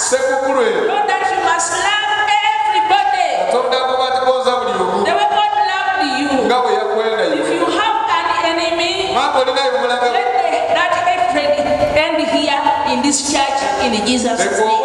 Ssekukulu eyo. Know that you must love everybody. Katonda akubaatikonza buli omu. The way God loved you. Nga bwe yakwenda If iwe. you have an enemy, Mamba olinayo omulabe. that hatred end here in this church in Jesus' name.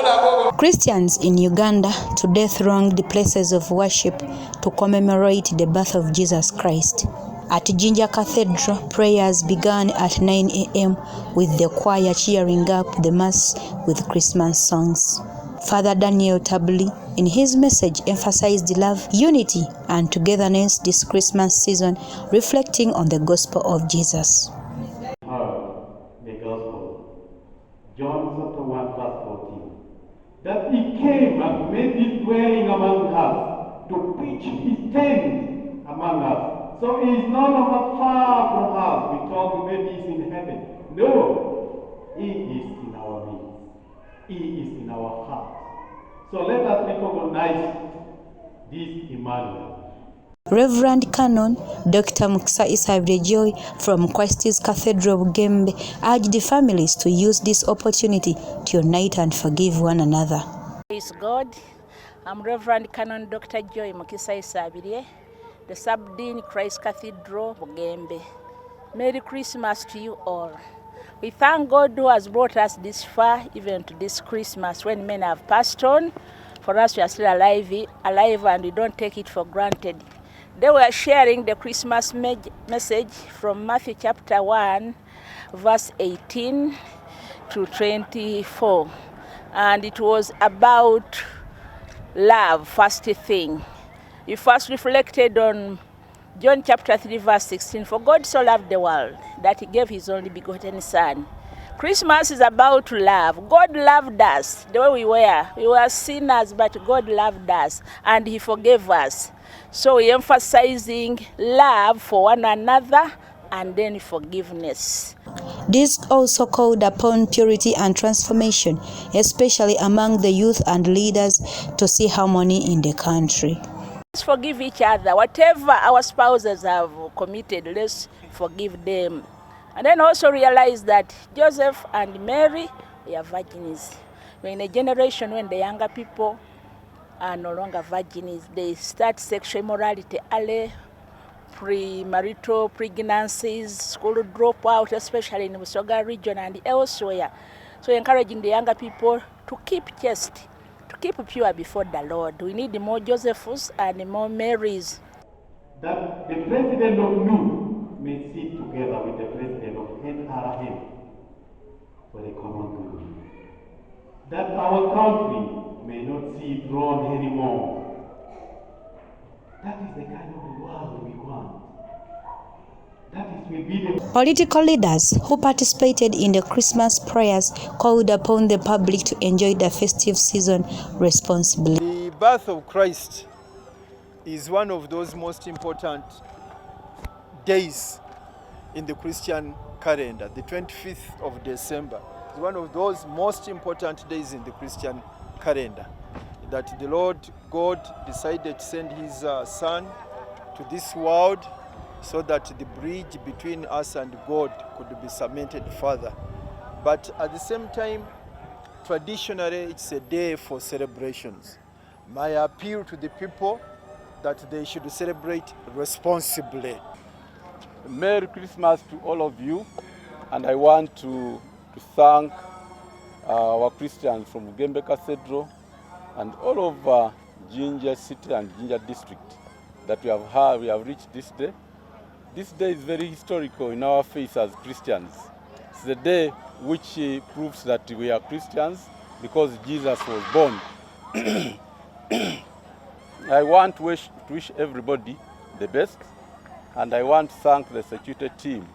Christians in Uganda today thronged the places of worship to commemorate the birth of Jesus Christ. At Jinja Cathedral, prayers began at 9 a.m. with the choir cheering up the Mass with Christmas songs. Father Daniel Tabli, in his message, emphasized love, unity, and togetherness this Christmas season, reflecting on the gospel of Jesus. The gospel, John chapter 1 verse 14, that he came and made his dwelling among us, to pitch his tent among us. So he is no longer far from us. We talk maybe he's in heaven. No, he is in our midst. He is in our heart. So let us recognize this Emmanuel. Reverend Canon Dr. Mukisa Isabrejoy from Christ's Cathedral Bugembe urged the families to use this opportunity to unite and forgive one another. Praise God. I'm Reverend Canon Dr. Joy Mukisa Isabrejoy, the Sub-Dean Christ Cathedral Bugembe. Merry Christmas to you all. We thank God who has brought us this far, even to this Christmas when men have passed on. For us, we are still alive and we don't take it for granted. They were sharing the Christmas message from Matthew chapter 1, verse 18 to 24. And it was about love, first thing. You first reflected on John chapter 3, verse 16. For God so loved the world that he gave his only begotten Son. Christmas is about love. God loved us the way we were. We were sinners, but God loved us and he forgave us. So we're emphasizing love for one another and then forgiveness. This also called upon purity and transformation, especially among the youth and leaders, to see harmony in the country. Let's forgive each other. Whatever our spouses have committed, let's forgive them. And then also realize that Joseph and Mary, they are virgins. We're in a generation when the younger people are no longer virgins. They start sexual immorality early, premarital pregnancies, school dropout, especially in the Busoga region and elsewhere. So encouraging the younger people to keep chaste, to keep pure before the Lord. We need more Josephs and more Marys. That the president of Nu may sit together with the president of NRM for the common good. That our country may not see throne anymore. That is the kind of world we want. That is will be the Political leaders who participated in the Christmas prayers called upon the public to enjoy the festive season responsibly. The birth of Christ is one of those most important days in the Christian calendar. The 25th of December is one of those most important days in the Christian calendar, that the Lord God decided to send his Son to this world so that the bridge between us and God could be cemented further. But at the same time, traditionally, it's a day for celebrations. My appeal to the people that they should celebrate responsibly. Merry Christmas to all of you, and I want to thank our Christians from Bugembe Cathedral and all over Jinja City and Jinja District that we have reached this day. This day is very historical in our faith as Christians. It's the day which proves that we are Christians because Jesus was born. I want to wish everybody the best, and I want to thank the security team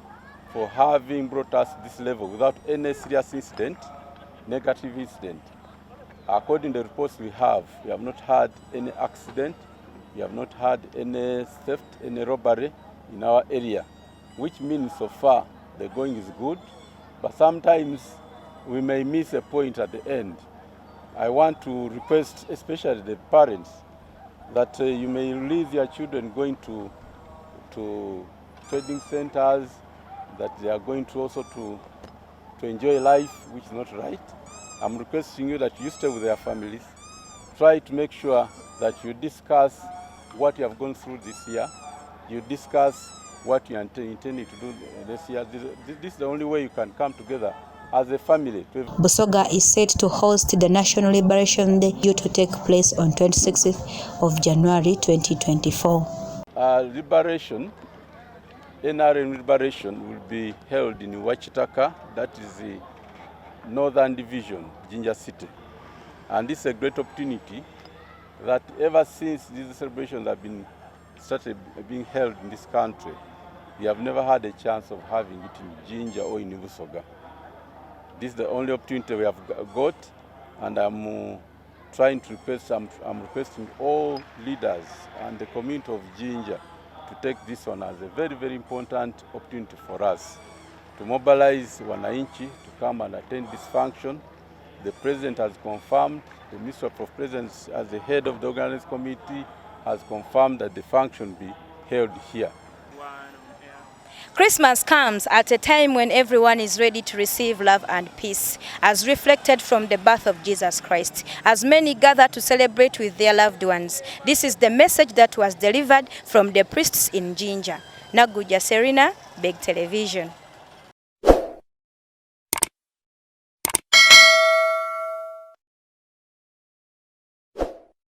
for having brought us this level without any serious incident, negative incident. According to the reports we have not had any accident, we have not had any theft, any robbery in our area, which means so far the going is good, but sometimes we may miss a point at the end. I want to request, especially the parents, that you may release your children going to trading centers, that they are going to also to enjoy life, which is not right. I'm requesting you that you stay with their families. Try to make sure that you discuss what you have gone through this year. You discuss what you are intending to do this year. This is the only way you can come together as a family. Busoga is set to host the National Liberation Day due to take place on 26th of January 2024. NRM Liberation will be held in Wachitaka, that is the Northern Division, Jinja City. And this is a great opportunity that ever since these celebrations have been started being held in this country, we have never had a chance of having it in Jinja or in Busoga. This is the only opportunity we have got, and I'm trying to request, I'm requesting all leaders and the community of Jinja to take this one as a very, very important opportunity for us to mobilize wananchi to come and attend this function. The President has confirmed, the Minister of Presidents as the head of the organizing committee has confirmed that the function be held here. Christmas comes at a time when everyone is ready to receive love and peace, as reflected from the birth of Jesus Christ, as many gather to celebrate with their loved ones. This is the message that was delivered from the priests in Jinja. Naguja Serena, Big Television.